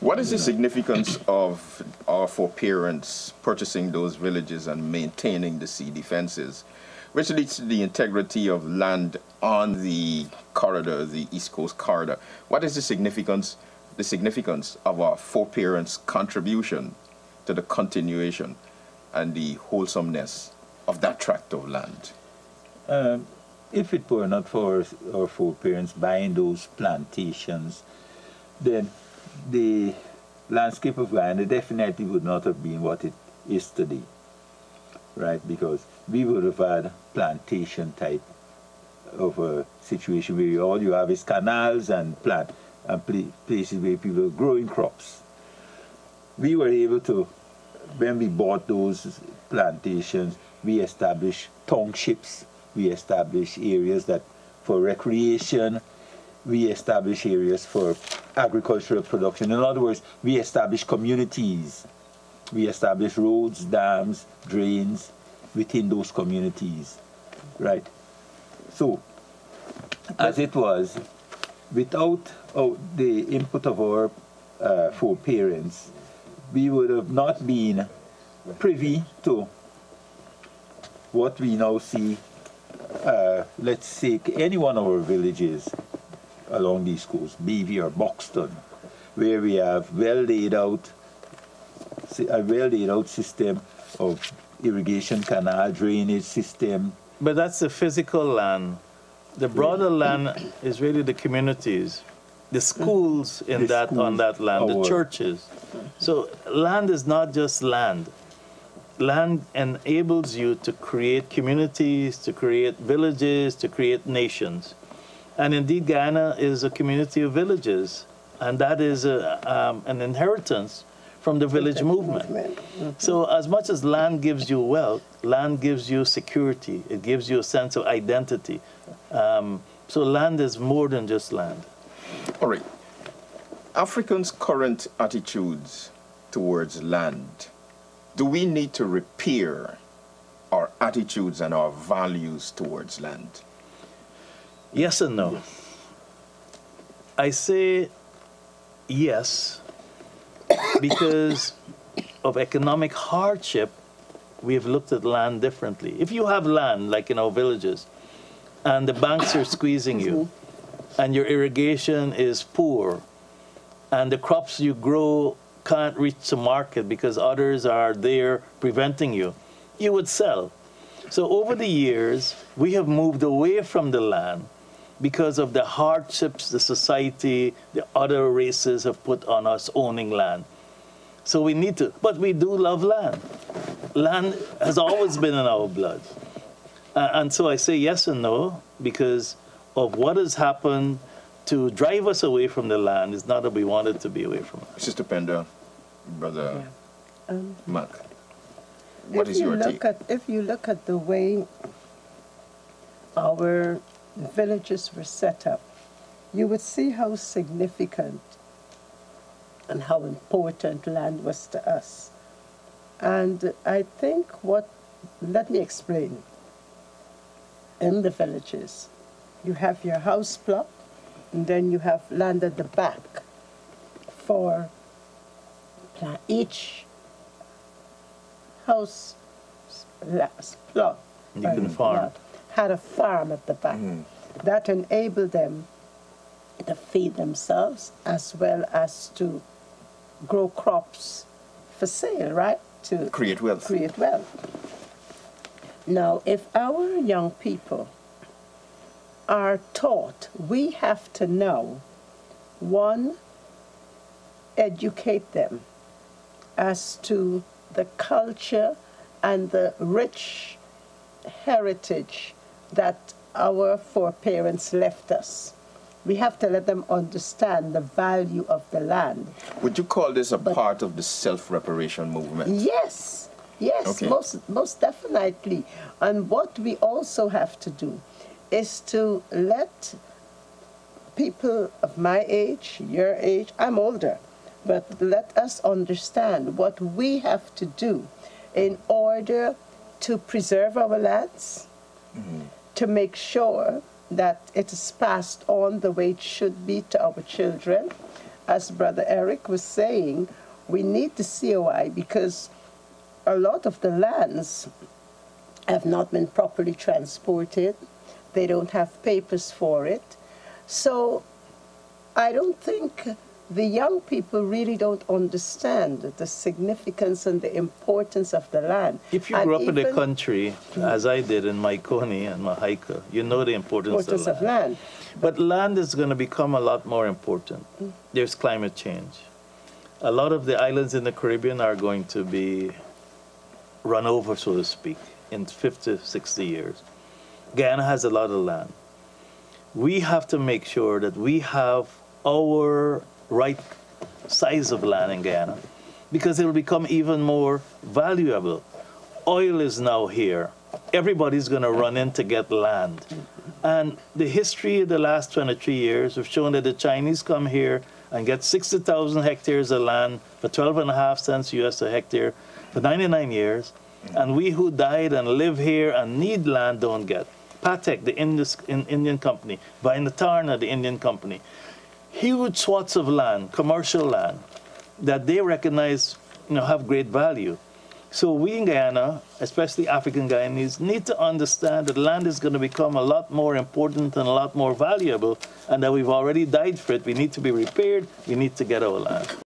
What is the significance of our foreparents purchasing those villages and maintaining the sea defenses, which leads to the integrity of land on the corridor, the East Coast corridor? What is the significance of our foreparents' contribution to the continuation and the wholesomeness of that tract of land? If it were not for our foreparents buying those plantations, then the landscape of Guyana definitely would not have been what it is today, right? Because we would have had plantation type of a situation where all you have is canals and places where people are growing crops. We were able to, when we bought those plantations, we established townships, we established areas that for recreation, we established areas for agricultural production. In other words, we established communities. We established roads, dams, drains within those communities, right? So, as it was, without the input of our foreparents, we would have not been privy to what we now see. Let's take any one of our villages along these coasts, Beavy or Buxton, where we have a well laid out system of irrigation canal, drainage system. But that's the physical land. The broader land is really the communities, the schools on that land, the churches. So land is not just land. Land enables you to create communities, to create villages, to create nations. And indeed, Guyana is a community of villages, and that is an inheritance from the village movement. So as much as land gives you wealth, land gives you security. It gives you a sense of identity. So land is more than just land. All right. Africans' current attitudes towards land, do we need to repair our attitudes and our values towards land? Yes and no. I say yes because of economic hardship. We have looked at land differently. If you have land, like in our villages, and the banks are squeezing you, and your irrigation is poor, and the crops you grow can't reach the market because others are there preventing you, you would sell. So over the years, we have moved away from the land because of the hardships the society, the other races have put on us owning land. So we need to, but we do love land. Land has always been in our blood. And so I say yes and no because of what has happened to drive us away from the land. It's not that we wanted to be away from it. Sister Penda, Brother Mark, what is your take? If you look at the way our villages were set up, you would see how significant and how important land was to us. And I think let me explain. In the villages, you have your house plot, and then you have land at the back for each house plot. You can farm. Had a farm at the back. That enabled them to feed themselves as well as to grow crops for sale, right? To create wealth. Create wealth. Now, if our young people are taught, we have to now, one, educate them as to the culture and the rich heritage that our foreparents left us. We have to let them understand the value of the land. Would you call this a part of the self-reparation movement? Yes, yes, okay. most definitely. And what we also have to do is to let people of my age, your age, I'm older, but let us understand what we have to do in order to preserve our lands, to make sure that it is passed on the way it should be to our children, as Brother Eric was saying, we need the COI because a lot of the lands have not been properly transported. They don't have papers for it. So I don't think the young people really don't understand the significance and the importance of the land. If you grew up in the country, as I did in Maikoni and Mahaika, you know the importance of land. But land is going to become a lot more important. There's climate change. A lot of the islands in the Caribbean are going to be run over, so to speak, in 50, 60 years. Guyana has a lot of land. We have to make sure that we have our right size of land in Guyana because it will become even more valuable. Oil is now here. Everybody's going to run in to get land. And the history of the last 23 years have shown that the Chinese come here and get 60,000 hectares of land for 12.5 cents US a hectare for 99 years. And we who died and live here and need land don't get. Patek, the Indian company, Vainatarna, the Indian company, huge swaths of land, commercial land, that they recognize have great value. So we in Guyana, especially African Guyanese, need to understand that land is going to become a lot more important and a lot more valuable, and that we've already died for it. We need to be repaired. We need to get our land.